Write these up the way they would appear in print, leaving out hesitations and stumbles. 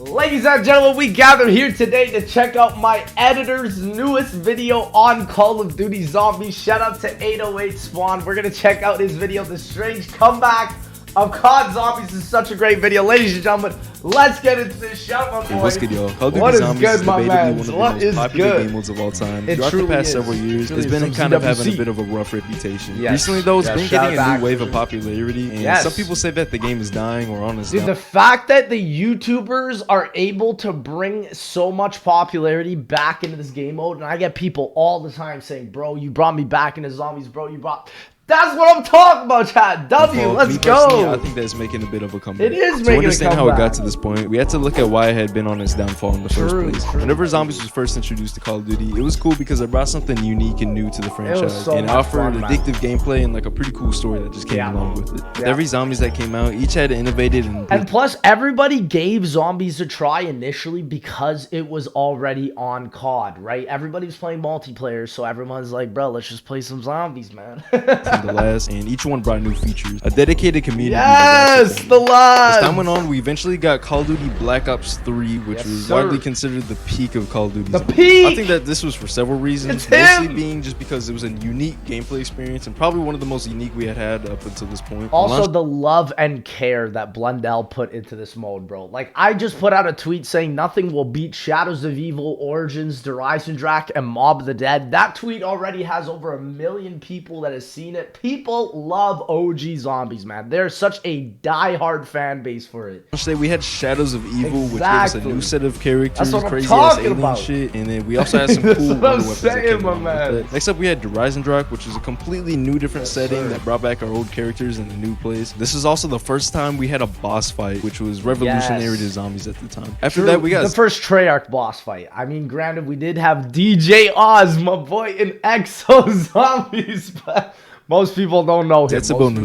Ladies and gentlemen, we gathered here today to check out my editor's newest video on Call of Duty Zombies. Shout out to 808 Spawn. We're going to check out his video, The Strange Comeback of COD Zombies. This is such a great video. Ladies and gentlemen, let's get into this. Shout out, my boy. What's good, y'all? Call of Duty What is Zombies good, is my debatably man? one of the What most is popular good? game modes of all time. It Throughout the truly past is. several years, Truly it's been is. kind of having CWC. a bit of a rough reputation. Yes. Recently, though, it's Yes, been shout getting a back new wave for of popularity, and Yes. some people say that the game is dying or on its Dude, the fact that the YouTubers are able to bring so much popularity back into this game mode, and I get people all the time saying, bro, you brought me back into Zombies, bro, you brought... That's what I'm talking about, chat. W, let's go. I think that's making a bit of a comeback. It is to making a understand how it got comeback. to this point, we had to look at why it had been on its downfall in the first place. True. Whenever Zombies was first introduced to Call of Duty, it was cool because it brought something unique and new to the franchise, so and it much offered fun, man. addictive gameplay and like a pretty cool story that just came along with it. With every Zombies that came out, each had innovated And plus, everybody gave Zombies a try initially because it was already on COD, right? Everybody was playing multiplayer, so everyone's like, bro, let's just play some Zombies, man. the last, and each one brought new features, a dedicated community. Yes, the last. As time went on, we eventually got Call of Duty Black Ops 3, which Yes, was sir. widely considered the peak of Call of Duty. The Zombies. peak! I think that this was for several reasons, It's mostly him! being just because it was a unique gameplay experience and probably one of the most unique we had had up until this point. Also, the love and care that Blundell put into this mode, bro. Like, I just put out a tweet saying nothing will beat Shadows of Evil, Origins, Horizon Drac, and Mob of the Dead. That tweet already has over 1 million people that has seen it. People love OG Zombies, man. They're such a die-hard fan base for it. Today we had Shadows of Evil, which gave us a Exactly. new set of characters, That's what I'm crazy ass talking alien about. shit, and then we also had some That's cool what wonder I'm weapons that saying, came my along man. with it. Next up, we had Horizon Drac, which is a completely new different setting sir. that brought back our old characters in a new place. This is also the first time we had a boss fight, which was revolutionary to Zombies at the time. After True, that, we got the first Treyarch boss fight. I mean, granted, we did have DJ Oz, my boy, in Exo Zombies, but most people don't know him. Setsubo Most people don't know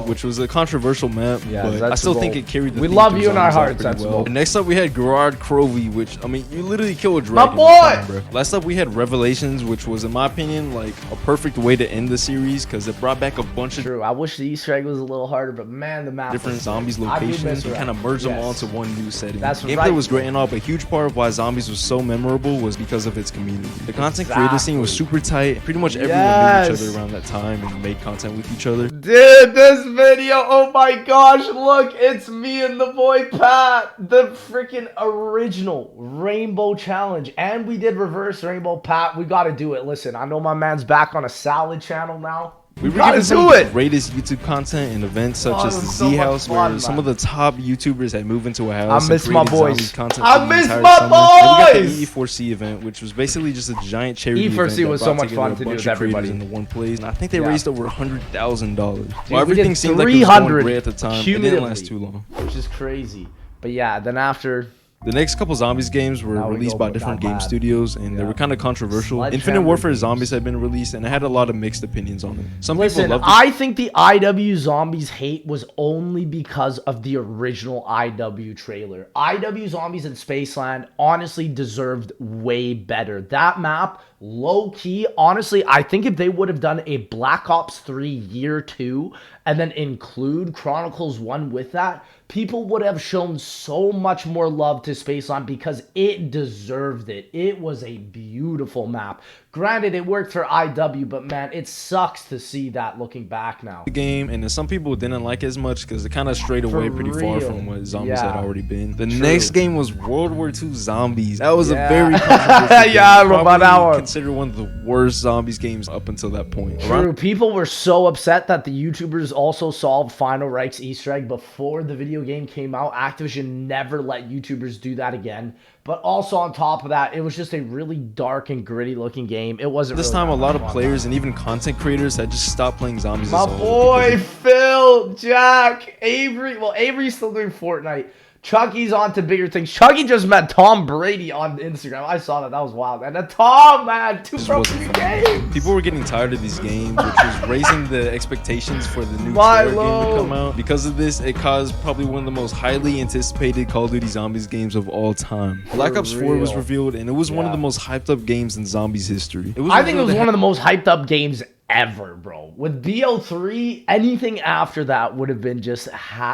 Nushima, which was a controversial map, Yeah, but I still Setsubo. think it carried the We theme love through you in our Zombies hearts, pretty Setsubo. And next up, we had Gerard Crovey, which, I mean, you literally kill a dragon. boy! with time, bro. Last up, we had Revelations, which was, in my opinion, like a perfect way to end the series because it brought back a bunch of True. I wish the Easter egg was a little harder, but man, the map different was Zombies I do locations miss and that. kind of merge them all Yes. into one new setting. That's Gameplay right. was great and all, but a huge part of why Zombies was so memorable was because of its community. The content creator scene was super tight. Pretty much everyone knew each other around that time and made content with each other. Dude, this video, oh my gosh, look, it's me and the boy Pat, the freaking original Rainbow Challenge, and we did reverse Rainbow. Pat, we gotta do it. Listen, I know my man's back on a salad channel now. We were gotta getting some do of the it. greatest YouTube content and events such Oh, as it the was so Z much House, fun, where some man. of the top YouTubers had moved into a house. I miss and my created boys. Zombies content I for the miss entire my summer. Then we got boys. the E4C event, which was basically just a giant charity E4C event that was so brought much together fun a to do bunch with of creators everybody. into one place. And I think they Yeah. raised over $100,000. we Well, everything did seemed like it was going 300 great at the time. It didn't last cumulatively. too long. Which is crazy. But yeah, then after... The next couple Zombies games were Now we released go by different down game bad. studios, and they Yeah. were kind of controversial. Sledgehammer Infinite Warfare games. Zombies had been released, and it had a lot of mixed opinions on it. Some Listen, people loved it. I think the IW Zombies hate was only because of the original IW trailer. IW Zombies in Spaceland honestly deserved way better. That map, low key, honestly, I think if they would have done a Black Ops 3 Year 2 and then include Chronicles 1 with that, people would have shown so much more love to Spaceland because it deserved it. It was a beautiful map. Granted, it worked for IW, but man, it sucks to see that looking back now. The game, and then some people didn't like it as much because it kind of strayed away pretty far real. from what Zombies had Yeah. already been. The True. next game was World War II Zombies. That was Yeah. a very controversial game. Yeah, I remember Probably that one. considered one of the worst Zombies games up until that point. True, people were so upset that the YouTubers also solved Final Reich's Easter egg before the video game came out. Activision never let YouTubers do that again. But also on top of that, it was just a really dark and gritty looking game. It wasn't This really time, a that lot much of fun. players and even content creators had just stopped playing Zombies. My as a whole boy because Phil, Jack, Avery. Well, Avery's still doing Fortnite. Chucky's on to bigger things. Chucky just met Tom Brady on Instagram. I saw that. That was wild. And Tom, man, two This pro wasn't games. people were getting tired of these games, which was raising the expectations for the new My Treyarch game to lord. come out. Because of this, it caused probably one of the most highly anticipated Call of Duty Zombies games of all time. Black Ops 4 was real. revealed, and it was one of Yeah. the most hyped up games in Zombies history. It was I think it revealed was to one of the most hyped up games ever, bro. With BO3, anything after that would have been just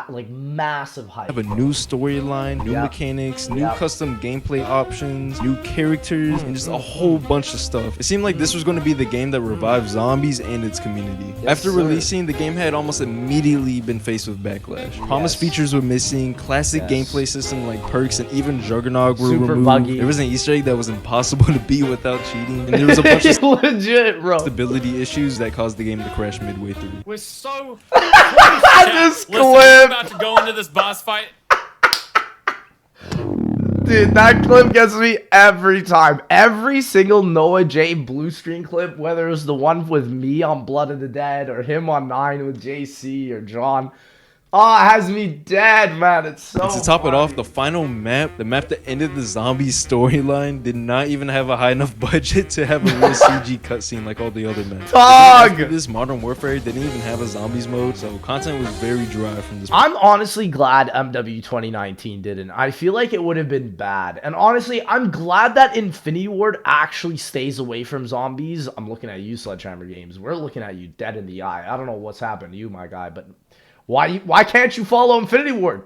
like massive hype. Have a new storyline, new mechanics, new custom gameplay options, new characters, and just a whole bunch of stuff. It seemed like this was going to be the game that revived zombies and its community. After releasing, the game had almost immediately been faced with backlash. Promised features were missing, classic gameplay system like perks and even Juggernog were removed. Buggy. There was an Easter egg that was impossible to beat without cheating, and there was a bunch of legit, bro, stability issues that caused the game to crash midway through. We're so this clip. we're about to go into this boss fight. Dude, that clip gets me every time. Every single Noah J blue screen clip, whether it was the one with me on Blood of the Dead or him on 9 with JC or John. Oh, it has me dead, man. It's so And to top it funny. off, the final map, the map that ended the zombie storyline, did not even have a high enough budget to have a real CG cutscene like all the other maps. Dog! This Modern Warfare didn't even have a zombies mode, so content was very dry from this. I'm honestly glad MW 2019 didn't. I feel like it would have been bad. And honestly, I'm glad that Infinity Ward actually stays away from zombies. I'm looking at you, Sledgehammer Games. We're looking at you dead in the eye. I don't know what's happened to you, my guy, but why can't you follow Infinity Ward?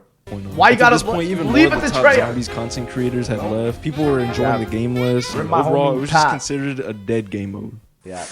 Why you gotta this point, even leave more it of to the top Treyarch? zombies content creators had left. People were enjoying the game less. Rip my Overall, homie it was just Pat. considered a dead game mode. Yeah,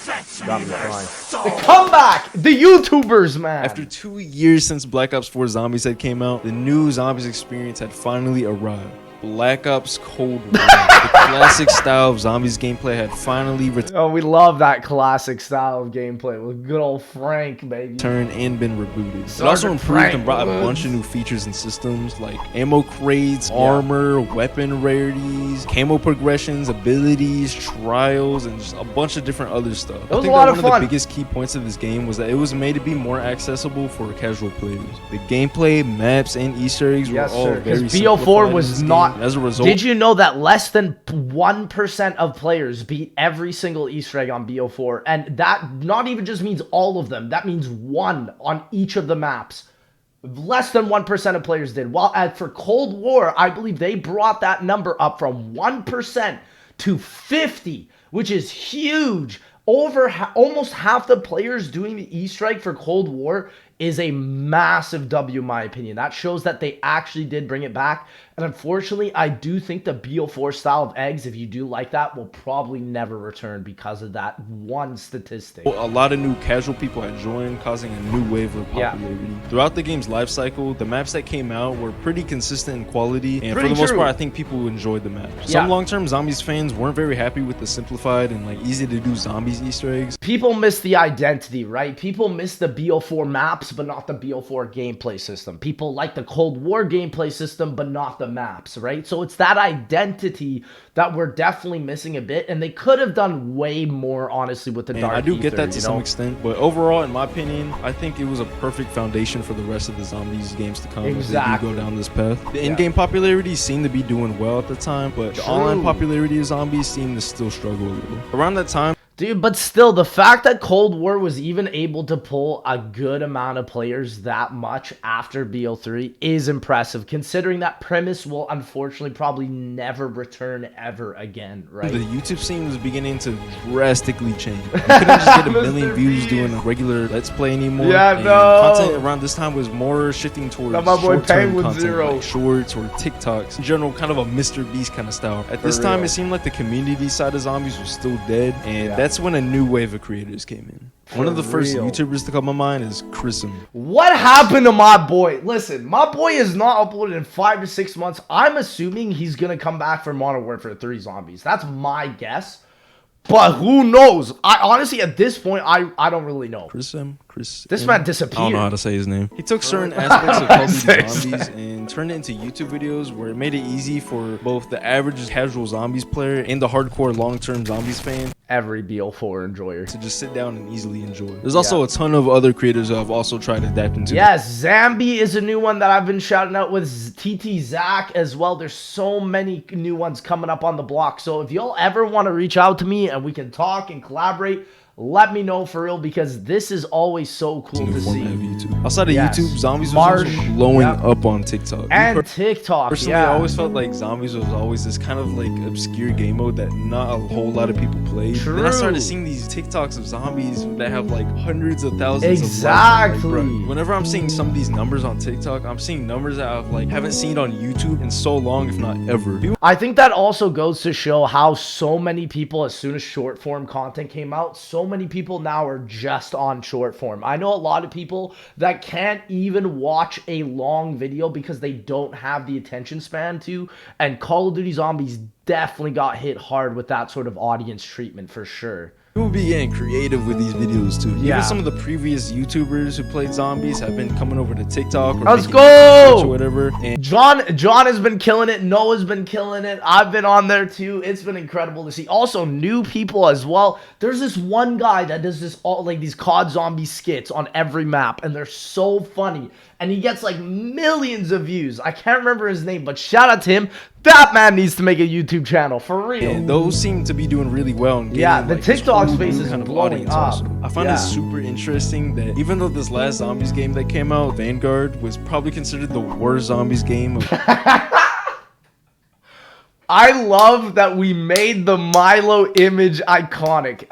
got me fine. The comeback! The YouTubers, man! After 2 years since Black Ops 4 Zombies had came out, the new Zombies experience had finally arrived. Black Ops Cold War, the classic style of Zombies gameplay had finally Oh, we love that classic style of gameplay with good old Frank, baby. returned and been rebooted. It Sergeant also improved Frank and brought a Woods. bunch of new features and systems like ammo crates, armor, weapon rarities, camo progressions, abilities, trials, and just a bunch of different other stuff. It was I think a lot that of one of fun. the biggest key points of this game was that it was made to be more accessible for casual players. The gameplay, maps, and Easter eggs Yes, were all sir. very Because BO4 simplified was in this not. game. As a result, Did you know that less than 1% of players beat every single Easter egg on BO4? And that not even just means all of them. That means one on each of the maps. Less than 1% of players did. While for Cold War, I believe they brought that number up from 1% to 50, which is huge. Almost half the players doing the Easter egg for Cold War is a massive W in my opinion. That shows that they actually did bring it back. And unfortunately, I do think the BO4 style of eggs, if you do like that, will probably never return because of that one statistic. a lot of new casual people had joined, causing a new wave of popularity. Throughout the game's life cycle, the maps that came out were pretty consistent in quality, and for the most part, I think people enjoyed the maps. Some long-term Zombies fans weren't very happy with the simplified and easy to do Zombies Easter eggs. People miss the identity, right? People miss the BO4 maps, but not the BO4 gameplay system. People like the Cold War gameplay system, but not the maps, right? So it's that identity that we're definitely missing a bit, and they could have done way more, honestly, with the Dark I do Ether, get that to you some know? extent, but overall, in my opinion, I think it was a perfect foundation for the rest of the Zombies games to come if they do go down this path. The in-game popularity seemed to be doing well at the time, but the online popularity of Zombies seemed to still struggle a little. Around that time, Dude, but still, the fact that Cold War was even able to pull a good amount of players that much after BO3 is impressive, considering that premise will unfortunately probably never return ever again, right? the YouTube scene was beginning to drastically change. You couldn't just get a million views doing a regular Let's Play anymore. Yeah, and no. Content around this time was more shifting towards Now my boy short-term Penguin content, Zero. like shorts or TikToks. In general, kind of a Mr. Beast kind of style. At this time, it seemed like the community side of Zombies was still dead, and that's when a new wave of creators came in. One of the first YouTubers to come to mind is Chrism. What happened to my boy? Listen, my boy is not uploaded in 5 to 6 months. I'm assuming he's going to come back for Modern Warfare 3 Zombies. That's my guess. But who knows? I honestly, at this point, I don't really know. Chris. This man disappeared. I don't know how to say his name. He took certain aspects of Call of Duty Zombies and turned it into YouTube videos where it made it easy for both the average casual Zombies player and the hardcore long-term Zombies fan Every BO4 enjoyer. to just sit down and easily enjoy. There's also a ton of other creators who have also tried to adapt into Yes, Zambi is a new one that I've been shouting out with TT Zach as well. There's so many new ones coming up on the block. So if y'all ever want to reach out to me and we can talk and collaborate, let me know for real, because this is always so cool New to format of see. YouTube. Outside of Yes. YouTube, Zombies was Marsh, also blowing yeah. up on TikTok. And TikTok, Personally, yeah. I always felt like Zombies was always this kind of like obscure game mode that not a whole lot of people played. Then I started True. seeing these TikToks of zombies that have like hundreds of thousands of Exactly. likes. Like, whenever I'm seeing some of these numbers on TikTok, I'm seeing numbers that I've like haven't seen on YouTube in so long, if not ever. I think that also goes to show how so many people, as soon as short form content came out, so many people now are just on short form. I know a lot of people that can't even watch a long video because they don't have the attention span to, and Call of Duty Zombies definitely got hit hard with that sort of audience treatment for sure. People be getting creative with these videos too. Yeah. Even some of the previous YouTubers who played zombies have been coming over to TikTok or Let's making go! Twitch or whatever. And John has been killing it. Noah's been killing it. I've been on there too. It's been incredible to see. Also, new people as well. There's this one guy that does this all like these COD zombie skits on every map, and they're so funny. And he gets like millions of views. I can't remember his name, but shout out to him. That man needs to make a YouTube channel for real. and those seem to be doing really well. And getting, Yeah, the like, this TikTok whole space new is kind of blowing audience up. also. I find Yeah. it super interesting that even though this last Zombies game that came out, Vanguard, was probably considered the worst Zombies game of I love that we made the Milo image iconic.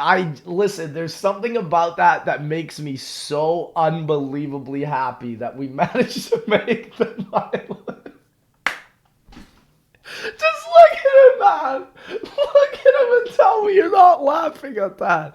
Listen, there's something about that that makes me so unbelievably happy that we managed to make the Milo. Just look at him, man. Look at him and tell me you're not laughing at that.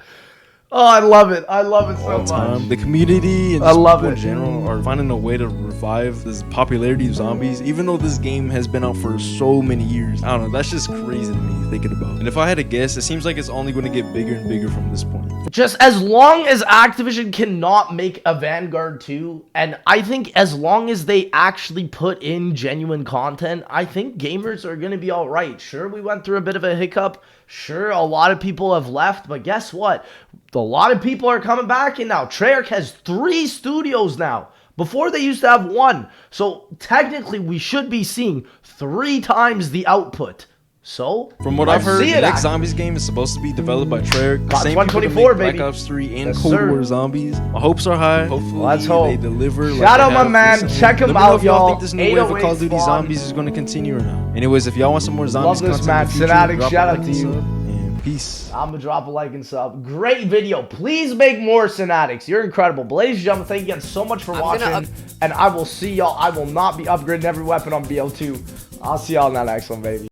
Oh, I love it. I love it so all much. time. The community and I just love people it. in general are finding a way to revive this popularity of zombies, even though this game has been out for so many years. I don't know. That's just crazy to me thinking about. And if I had to guess, it seems like it's only going to get bigger and bigger from this point. Just as long as Activision cannot make a Vanguard 2, and I think as long as they actually put in genuine content, I think gamers are going to be all right. Sure, we went through a bit of a hiccup. Sure, a lot of people have left, but guess what? A lot of people are coming back in now. Treyarch has 3 studios now. Before they used to have 1. So technically, we should be seeing 3 times the output. So, From what let's I've heard, see the it, next actually. Zombies game is supposed to be developed by Treyarch. COD Same people that 2024, make baby. Black Ops 3 and Yes, Cold sir. War Zombies. My hopes are high. Hopefully Let's hope. they deliver. Shout out they my have man. recently. Check him Let me know out, if y'all y'all. think this new wave of Call of 808 Duty Spawn. Zombies is going to continue or not. Anyways, if y'all want some more Zombies this, content man. in the future, Synatic, drop a shout out like to and you. sub, and peace. I'm gonna drop a like and sub. Great video. Please make more Synatics. You're incredible. But ladies and gentlemen, thank you again so much for watching. And I will see y'all. I will not be upgrading every weapon on BO2. I'll see y'all in that next one, baby.